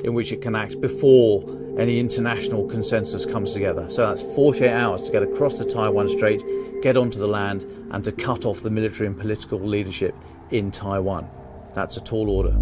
in which it can act before any international consensus comes together. So that's 48 hours to get across the Taiwan Strait, get onto the land, and to cut off the military and political leadership in Taiwan. That's a tall order.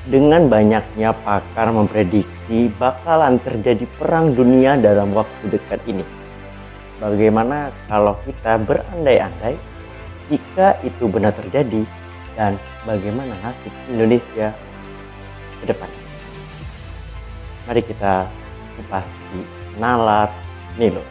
Dengan banyaknya pakar memprediksi bakalan terjadi perang dunia dalam waktu dekat ini. Bagaimana kalau kita berandai-andai jika itu benar terjadi, dan bagaimana nasib Indonesia ke depan? Mari kita kupas di Nalar Nilo.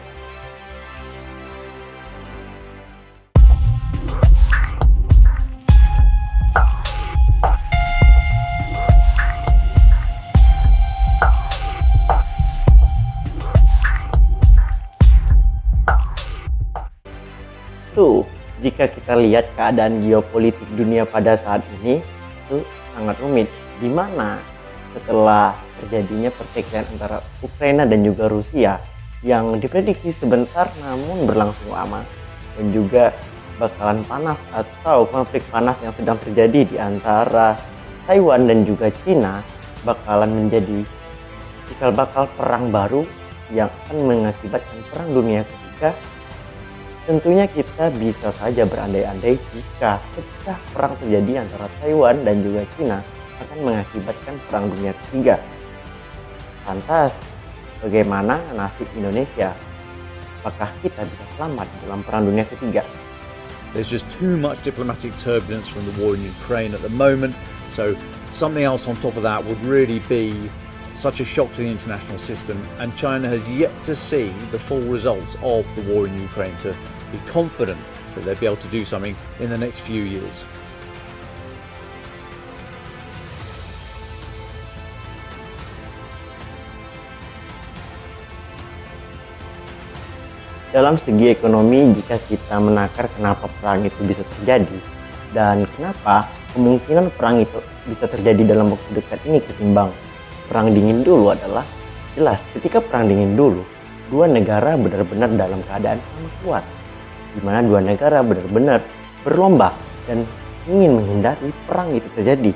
Jika kita lihat keadaan geopolitik dunia pada saat ini, itu sangat rumit. Di mana setelah terjadinya pertikaian antara Ukraina dan juga Rusia yang diprediksi sebentar namun berlangsung lama, dan juga bakalan panas atau konflik panas yang sedang terjadi di antara Taiwan dan juga Cina bakalan menjadi cikal bakal perang baru yang akan mengakibatkan perang dunia ketiga. Tentunya kita bisa saja berandai-andai jika pecah perang terjadi antara Taiwan dan juga Cina akan mengakibatkan perang dunia ketiga. Lantas, bagaimana nasib Indonesia? Apakah kita bisa selamat dalam perang dunia ketiga? There's just too much diplomatic turbulence from the war in Ukraine at the moment, so something else on top of that would really be such a shock to the international system, and China has yet to see the full results of the war in Ukraine to be confident that they'll be able to do something in the next few years. Dalam segi ekonomi, jika kita menakar kenapa perang itu bisa terjadi dan kenapa kemungkinan perang itu bisa terjadi dalam waktu dekat ini ketimbang perang dingin dulu, adalah jelas ketika perang dingin dulu dua negara benar-benar dalam keadaan sama kuat, di mana dua negara benar-benar berlomba dan ingin menghindari perang itu terjadi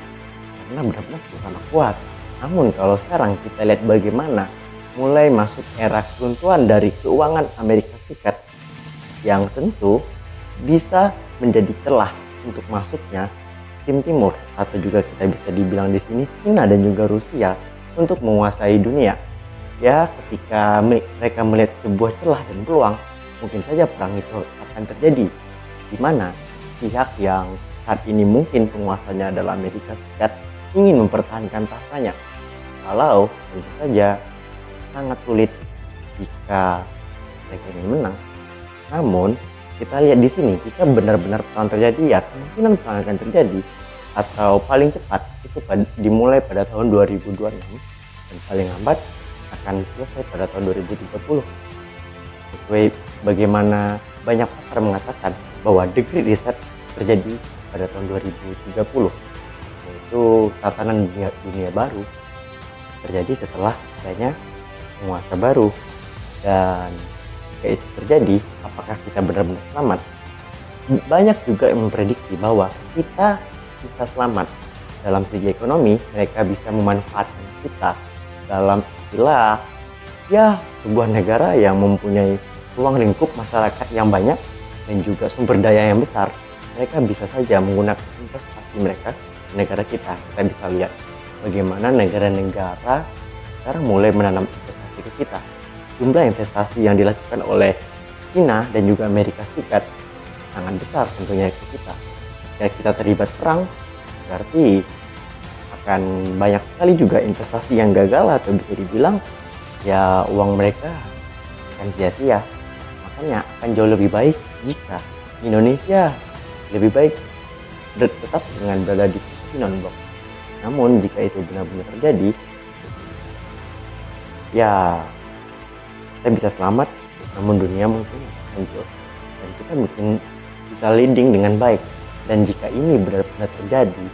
karena benar-benar sama kuat. Namun kalau sekarang kita lihat bagaimana mulai masuk era keruntuhan dari keuangan Amerika Serikat, yang tentu bisa menjadi celah untuk masuknya tim timur atau juga kita bisa dibilang di sini Cina dan juga Rusia untuk menguasai dunia. Ya, ketika mereka melihat sebuah celah dan peluang, mungkin saja perang itu akan terjadi, di mana pihak yang saat ini mungkin penguasanya adalah Amerika Serikat ingin mempertahankan tahtanya. Kalau tentu saja sangat sulit jika mereka ingin menang. Namun kita lihat di sini, jika benar-benar perang terjadi, ya kemungkinan perang akan terjadi atau paling cepat itu dimulai pada tahun 2026 dan paling lambat akan selesai pada tahun 2030. Sesuai bagaimana banyak pakar mengatakan bahwa the Great Reset terjadi pada tahun 2030, yaitu tatanan dunia baru terjadi setelah adanya penguasa baru. Dan jika itu terjadi, apakah kita benar-benar selamat? Banyak juga yang memprediksi bahwa kita bisa selamat. Dalam segi ekonomi, mereka bisa memanfaatkan kita dalam istilah ya sebuah negara yang mempunyai ruang lingkup masyarakat yang banyak dan juga sumber daya yang besar. Mereka bisa saja menggunakan investasi mereka di negara kita. Kita bisa lihat bagaimana negara-negara sekarang mulai menanam investasi ke kita. Jumlah investasi yang dilakukan oleh China dan juga Amerika Serikat sangat besar tentunya ke kita. Jika kita terlibat perang, berarti akan banyak sekali juga investasi yang gagal atau bisa dibilang ya uang mereka akan sia-sia. Makanya akan jauh lebih baik jika Indonesia lebih baik tetap dengan berada di posisi non-blok. Namun jika itu benar-benar terjadi, ya kita bisa selamat, namun dunia mungkin hancur dan kita mungkin bisa leading dengan baik. Dan jika ini benar-benar terjadi,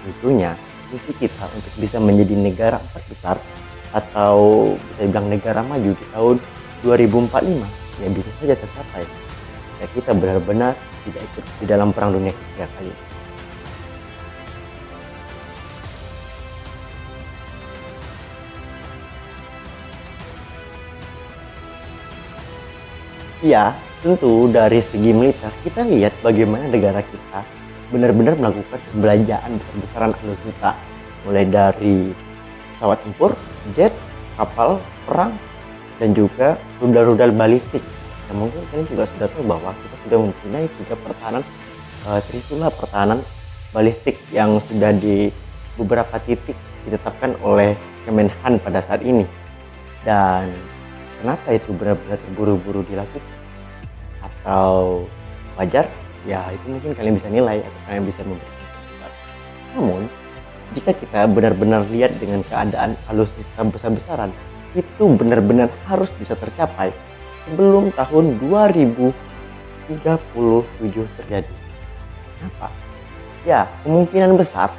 tentunya misi kita untuk bisa menjadi negara 4 besar atau bisa dibilang negara maju di tahun 2045 ya bisa saja tercapai jika kita benar-benar tidak ikut di dalam Perang Dunia Ketiga kali ini. Ya, tentu dari segi militer kita lihat bagaimana negara kita benar-benar melakukan pembelanjaan besar-besaran alutsista, mulai dari pesawat tempur, jet, kapal perang, dan juga rudal-rudal balistik. Dan mungkin kalian juga sudah tahu bahwa kita sudah mempunyai juga pertahanan trisula pertahanan balistik yang sudah di beberapa titik ditetapkan oleh Kemenhan pada saat ini. Dan kenapa itu benar-benar terburu-buru dilakukan atau wajar? Ya itu mungkin kalian bisa nilai atau kalian bisa memberikan pendapat. Namun jika kita benar-benar lihat dengan keadaan alutsista besar-besaran, itu benar-benar harus bisa tercapai sebelum tahun 2037 terjadi. Kenapa? Ya kemungkinan besar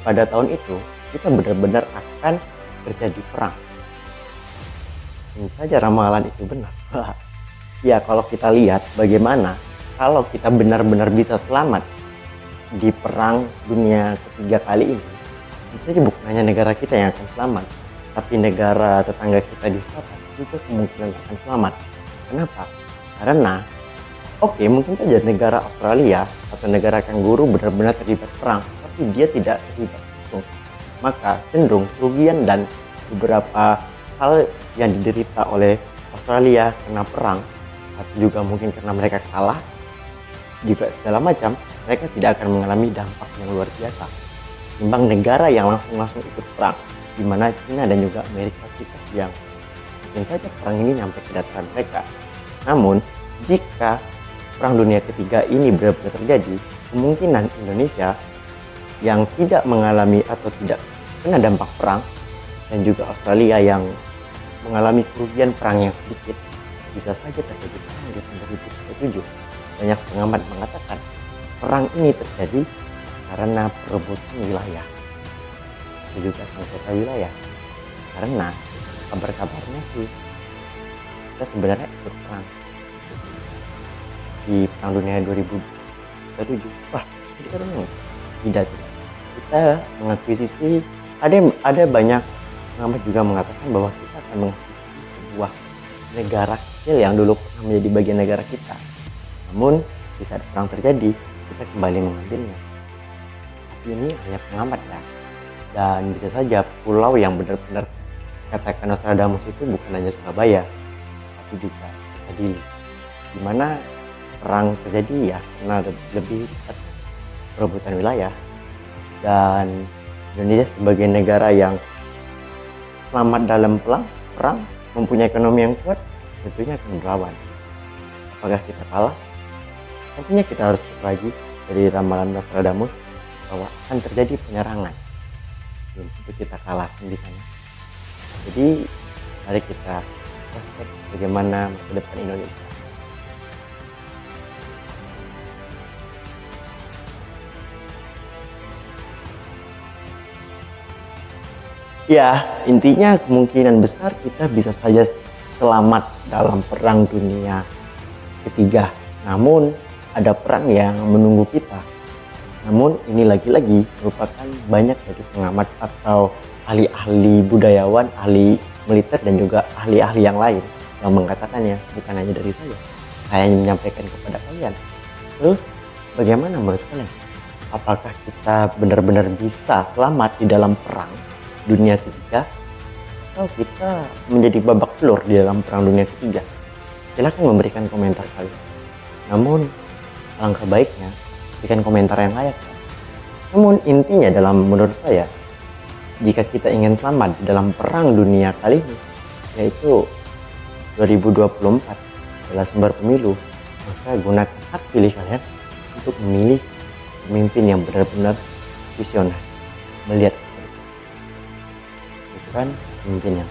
pada tahun itu kita benar-benar akan terjadi perang. Ini saja ramalan itu benar. Ya kalau kita lihat bagaimana kalau kita benar-benar bisa selamat di Perang Dunia Ketiga kali ini, tentu saja bukan hanya negara kita yang akan selamat, tapi negara tetangga kita di selatan juga kemungkinan akan selamat. Kenapa? Karena oke, mungkin saja negara Australia atau negara kanguru benar-benar terlibat perang, tapi dia tidak terlibat langsung. Maka cenderung kerugian dan beberapa hal yang diderita oleh Australia karena perang, atau juga mungkin karena mereka kalah, juga segala macam, mereka tidak akan mengalami dampak yang luar biasa timbang negara yang langsung ikut perang, di mana China dan juga Amerika Serikat yang mungkin saja perang ini nyampe ke dataran mereka. Namun jika Perang Dunia Ketiga ini benar-benar terjadi, kemungkinan Indonesia yang tidak mengalami atau tidak kena dampak perang, dan juga Australia yang mengalami kerugian perang yang sedikit, bisa saja terjadi perang di tahun 2037. Banyak pengamat mengatakan perang ini terjadi karena perebutan wilayah, dan juga sengketa wilayah. Karena kabar-kabarnya sih kita sebenarnya ikut perang di Perang Dunia 2037. Wah, kita tidak. Kita mengakuisisi, ada banyak pengamat juga mengatakan bahwa kita akan mengakuisisi sebuah negara kecil yang dulu pernah menjadi bagian negara kita. Namun di saat perang terjadi, kita kembali mengambilnya. Tapi ini hanya pengamat ya. Dan bisa saja pulau yang benar-benar katakan Nostradamus itu bukan hanya Surabaya, tapi juga Kediri, di mana perang terjadi ya karena lebih cepat perebutan wilayah. Dan Indonesia sebagai negara yang selamat dalam perang, mempunyai ekonomi yang kuat, tentunya akan melawan. Apakah kita kalah? Tentunya kita harus lagi dari ramalan Nostradamus bahwa akan terjadi penyerangan. Belum tentu kita kalah di sana. Jadi mari kita prospek bagaimana masa depan Indonesia. Ya, intinya kemungkinan besar kita bisa saja selamat dalam Perang Dunia Ketiga. Namun ada perang yang menunggu kita. Namun ini lagi-lagi merupakan banyak dari pengamat atau ahli-ahli budayawan, ahli militer dan juga ahli-ahli yang lain yang mengatakannya, bukan hanya dari saya. Saya hanya menyampaikan kepada kalian. Terus bagaimana menurut kalian? Apakah kita benar-benar bisa selamat di dalam Perang Dunia Ketiga, atau kita menjadi babak belur di dalam Perang Dunia Ketiga? Silahkan memberikan komentar kalian. Namun alangkah baiknya berikan komentar yang layak. Namun intinya menurut saya, jika kita ingin selamat dalam Perang Dunia kali ini, yaitu 2024 adalah sumber pemilu, maka gunakan hak pilih kalian untuk memilih pemimpin yang benar-benar visioner, melihat bukan pemimpin yang